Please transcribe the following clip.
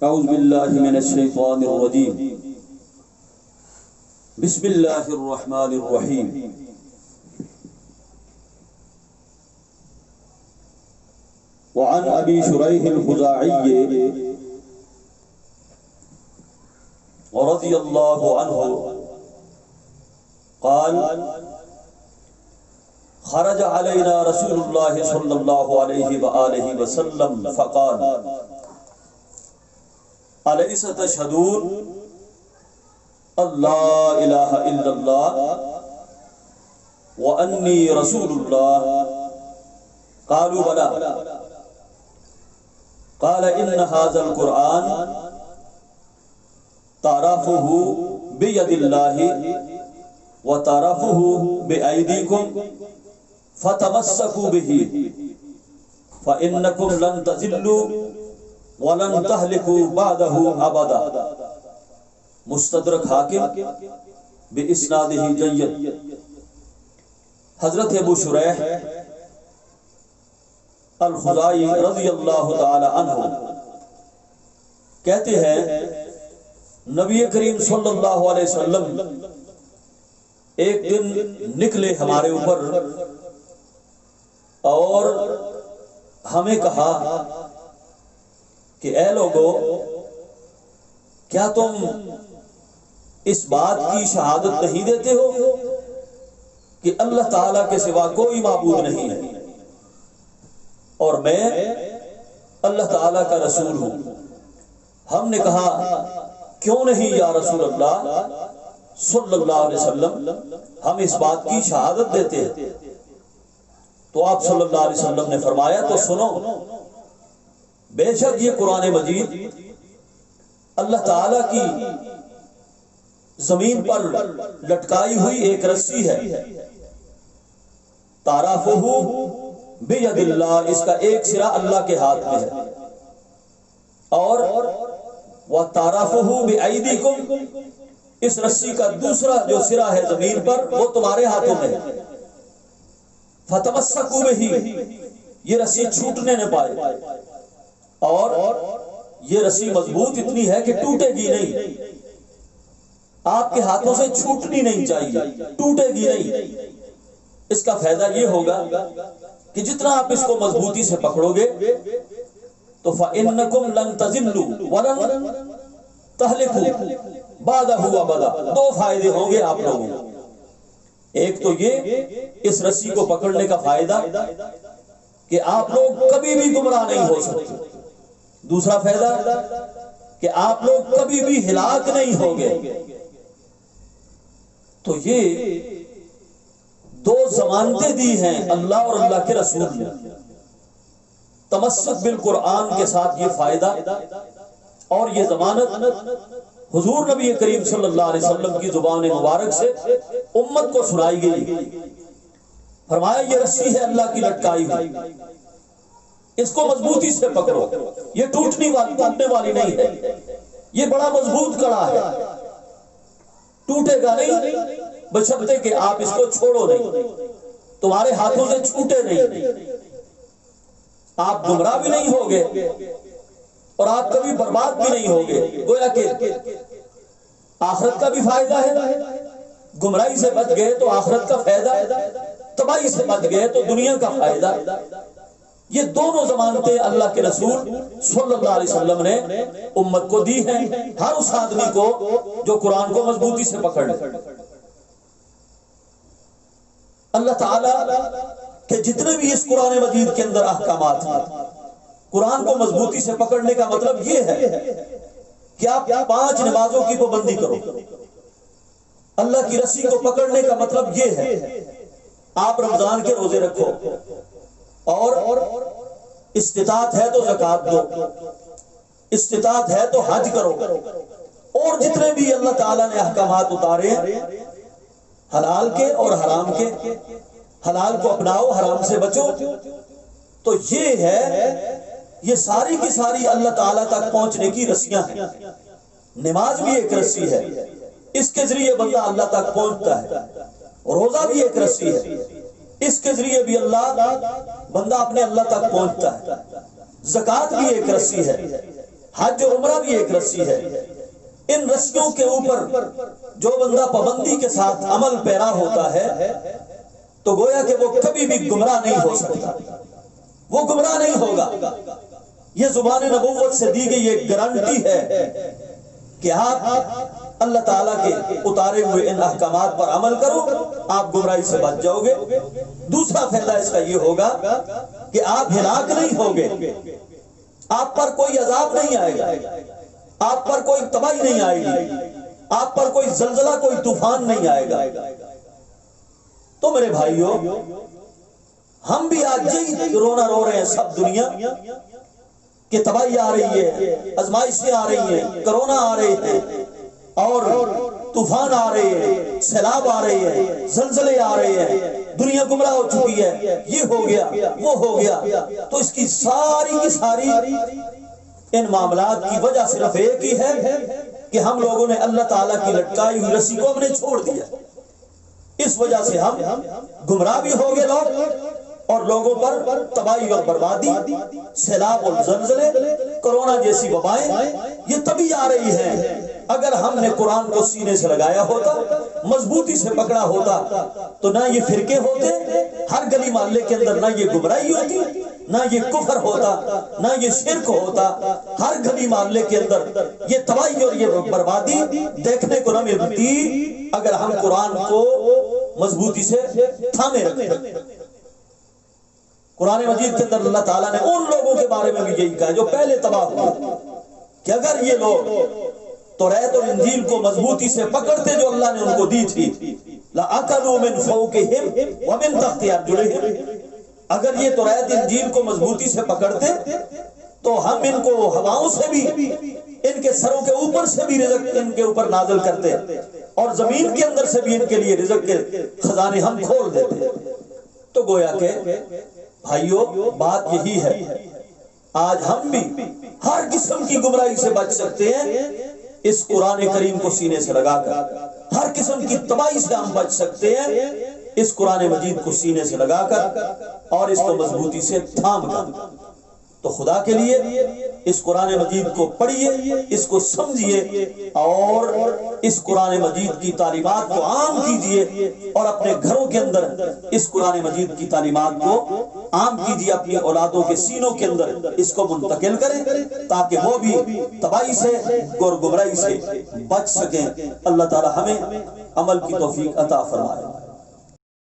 اعوذ باللہ من الشیطان الرجیم بسم اللہ الرحمن الرحیم وعن ابی شریح الخزاعی رضی اللہ عنہ قال خرج علینا رسول اللہ صلی اللہ علیہ وآلہ وسلم فقال أليس تشهدون الله إله إلا الله وأني رسول الله قالوا بلى قال إن هذا القرآن طرفه بيد الله وطرفه بأيديكم فتمسكوا به فإنكم لن تزلوا وَلَن تَهْلِكُوا بَعْدَهُ أَبَدًا مستدرک حاکم بِإِسْنَادِهِ جَيِّد۔ حضرت ابو شریح الخزاعی رضی اللہ تعالی عنہ کہتے ہیں نبی کریم صلی اللہ علیہ وسلم ایک دن نکلے ہمارے اوپر اور ہمیں کہا کہ اے لوگو کیا تم اس بات کی شہادت نہیں دیتے ہو کہ اللہ تعالیٰ کے سوا کوئی معبود نہیں ہے اور میں اللہ تعالیٰ کا رسول ہوں؟ ہم نے کہا کیوں نہیں یا رسول اللہ صلی اللہ علیہ وسلم، ہم اس بات کی شہادت دیتے ہیں۔ تو آپ صلی اللہ علیہ وسلم نے فرمایا تو سنو، بے شک یہ قرآن مجید اللہ تعالی کی زمین پر لٹکائی ہوئی ایک رسی ہے، طرفہ بید اللہ، اس کا ایک سرا اللہ کے ہاتھ میں ہے، اور وطرفہ بایدیکم، اس رسی کا دوسرا جو سرا ہے زمین پر وہ تمہارے ہاتھوں میں ہے، فتمسکوا بہ، یہ رسی چھوٹنے نہ پائے، اور یہ رسی مضبوط اتنی ہے کہ ٹوٹے گی نہیں، آپ کے ہاتھوں سے چھوٹنی نہیں چاہیے، ٹوٹے گی نہیں۔ اس کا فائدہ یہ ہوگا کہ جتنا آپ اس کو مضبوطی سے پکڑو گے تو فَإِنَّكُمْ لَن تَزِلُّوا وَلَن تَهْلِكُوا بَعْدَهُ أَبَدًا۔ دو فائدے ہوں گے آپ لوگوں کو، ایک تو یہ اس رسی کو پکڑنے کا فائدہ کہ آپ لوگ کبھی بھی گمراہ نہیں ہو سکتے، دوسرا فائدہ کہ آپ لوگ کبھی بھی ہلاک نہیں ہوگے۔ تو یہ دو ضمانتیں دی ہیں اللہ اور اللہ کے رسول نے، تمسک بالقرآن کے ساتھ یہ فائدہ اور یہ ضمانت حضور نبی کریم صلی اللہ علیہ وسلم کی زبان مبارک سے امت کو سنائی گئی۔ فرمایا یہ رسی ہے اللہ کی لٹکائی ہوئی، اس کو مضبوطی سے پکڑو، یہ ٹوٹنے والی نہیں ہے، یہ بڑا مضبوط کڑا ہے، ٹوٹے گا نہیں بشرطے کہ آپ اس کو چھوڑو نہیں، تمہارے ہاتھوں سے چھوٹے نہیں، آپ گمراہ بھی نہیں ہوگے اور آپ کبھی برباد بھی نہیں ہوگے۔ گویا کہ آخرت کا بھی فائدہ ہے، گمراہی سے بچ گئے تو آخرت کا فائدہ، تباہی سے بچ گئے تو دنیا کا فائدہ۔ یہ دونوں ضمانتیں اللہ کے رسول صلی اللہ علیہ وسلم نے امت کو دی ہیں، ہر اس آدمی کو جو قرآن کو مضبوطی سے پکڑ لے۔ اللہ تعالیٰ کہ جتنے بھی اس قرآن مجید کے اندر احکامات ہیں، قرآن کو مضبوطی سے پکڑنے کا مطلب یہ ہے کہ آپ 5 نمازوں کی پابندی کرو۔ اللہ کی رسی کو پکڑنے کا مطلب یہ ہے آپ رمضان کے روزے رکھو، اور استطاعت ہے تو زکات دو، استطاعت ہے تو حج کرو، اور جتنے بھی اللہ تعالیٰ نے احکامات اتارے حلال کے اور حرام کے، حلال کو اپناؤ، حرام سے بچو۔ تو یہ ہے، یہ ساری کی ساری اللہ تعالیٰ تک پہنچنے کی رسیاں ہیں۔ نماز بھی ایک رسی ہے، اس کے ذریعے بندہ اللہ تک پہنچتا ہے، روزہ بھی ایک رسی ہے، اس کے ذریعے بھی بندہ اپنے اللہ تک پہنچتا ہے، زکات بھی ایک رسی ہے، حج اور عمرہ بھی ایک رسی ہے، ان رسیوں کے اوپر جو بندہ پابندی کے ساتھ عمل پیرا ہوتا ہے تو گویا کہ وہ کبھی بھی گمراہ نہیں ہو سکتا، وہ گمراہ نہیں ہوگا۔ یہ زبان نبوت سے دی گئی ایک گارنٹی ہے کہ آپ اللہ تعالیٰ کے اتارے ہوئے ان احکامات پر عمل کرو، آپ گمراہی سے بچ جاؤ گے۔ دوسرا فائدہ اس کا یہ ہوگا کہ آپ ہلاک نہیں ہوگے، آپ پر کوئی عذاب نہیں آئے گا، آپ پر کوئی تباہی نہیں آئے گی، آپ پر کوئی زلزلہ کوئی طوفان نہیں آئے گا۔ تو میرے بھائیو، ہم بھی آج یہی رونا رو رہے ہیں سب دنیا کہ تباہی آ رہی ہے، آزمائشیں آ رہی ہیں، کرونا آ رہے ہیں اور طوفان آ رہے ہیں، سیلاب آ رہے ہیں، زلزلے آ رہے ہیں، دنیا گمراہ ہو چکی ہے، یہ ہو گیا وہ ہو گیا۔ تو اس کی ساری کی ساری ان معاملات کی وجہ صرف ایک ہی ہے کہ ہم لوگوں نے اللہ تعالیٰ کی لٹکائی ہوئی رسی کو ہم نے چھوڑ دیا۔ اس وجہ سے ہم گمراہ بھی ہو گئے لوگ، اور لوگوں پر تباہی اور بربادی، سیلاب اور زلزلے، کرونا جیسی وبائیں یہ تبھی آ رہی ہیں۔ اگر ہم نے قرآن کو سینے سے لگایا ہوتا، مضبوطی سے پکڑا ہوتا، تو نہ یہ فرقے ہوتے، ہر گلی محلے کے اندر نہ یہ گمراہی ہوتی، نہ یہ کفر ہوتا، نہ یہ شرک ہوتا، ہر گلی محلے کے اندر یہ تباہی اور یہ بربادی دیکھنے کو نہ ملتی اگر ہم قرآن کو مضبوطی سے تھامے رکھتے۔ قرآن مجید کے اندر اللہ تعالیٰ نے ان لوگوں کے بارے میں بھی یہی کہا جو پہلے تباہ ہوئے کہ اگر یہ لوگ توریت اور انجیل کو مضبوطی سے پکڑتے جو اللہ نے ان کو دی تھی، لَأَكَلُوا مِنْ فَوْقِهِمْ وَمِنْ تَحْتِ أَرْجُلِهِمْ، اگر یہ توریت انجیل کو مضبوطی سے پکڑتے تو ہم ان کو ہواؤں سے بھی، ان کے سروں کے اوپر سے بھی رزق ان کے اوپر نازل کرتے، اور زمین کے اندر سے بھی ان کے لیے رزق کے خزانے ہم کھول دیتے۔ تو گویا کہ بھائیو بات یہی ہے، آج ہم بھی ہر قسم کی گمراہی سے بچ سکتے ہیں اس قرآن کریم کو سینے سے لگا کر، ہر قسم کی تباہی سے ہم بچ سکتے ہیں اس قرآن مجید کو سینے سے لگا کر اور اس کو مضبوطی سے تھام کر۔ تو خدا کے لیے اس قرآن مجید کو پڑھیے، اس کو سمجھیے اور اس قرآن مجید کی تعلیمات کو عام کیجیے، اور اپنے گھروں کے اندر اس قرآن مجید کی تعلیمات کو عام کیجیے، اپنی اولادوں کے سینوں کے اندر اس کو منتقل کریں تاکہ وہ بھی تباہی سے اور گمراہی سے بچ سکیں۔ اللہ تعالی ہمیں عمل کی توفیق عطا فرمائے۔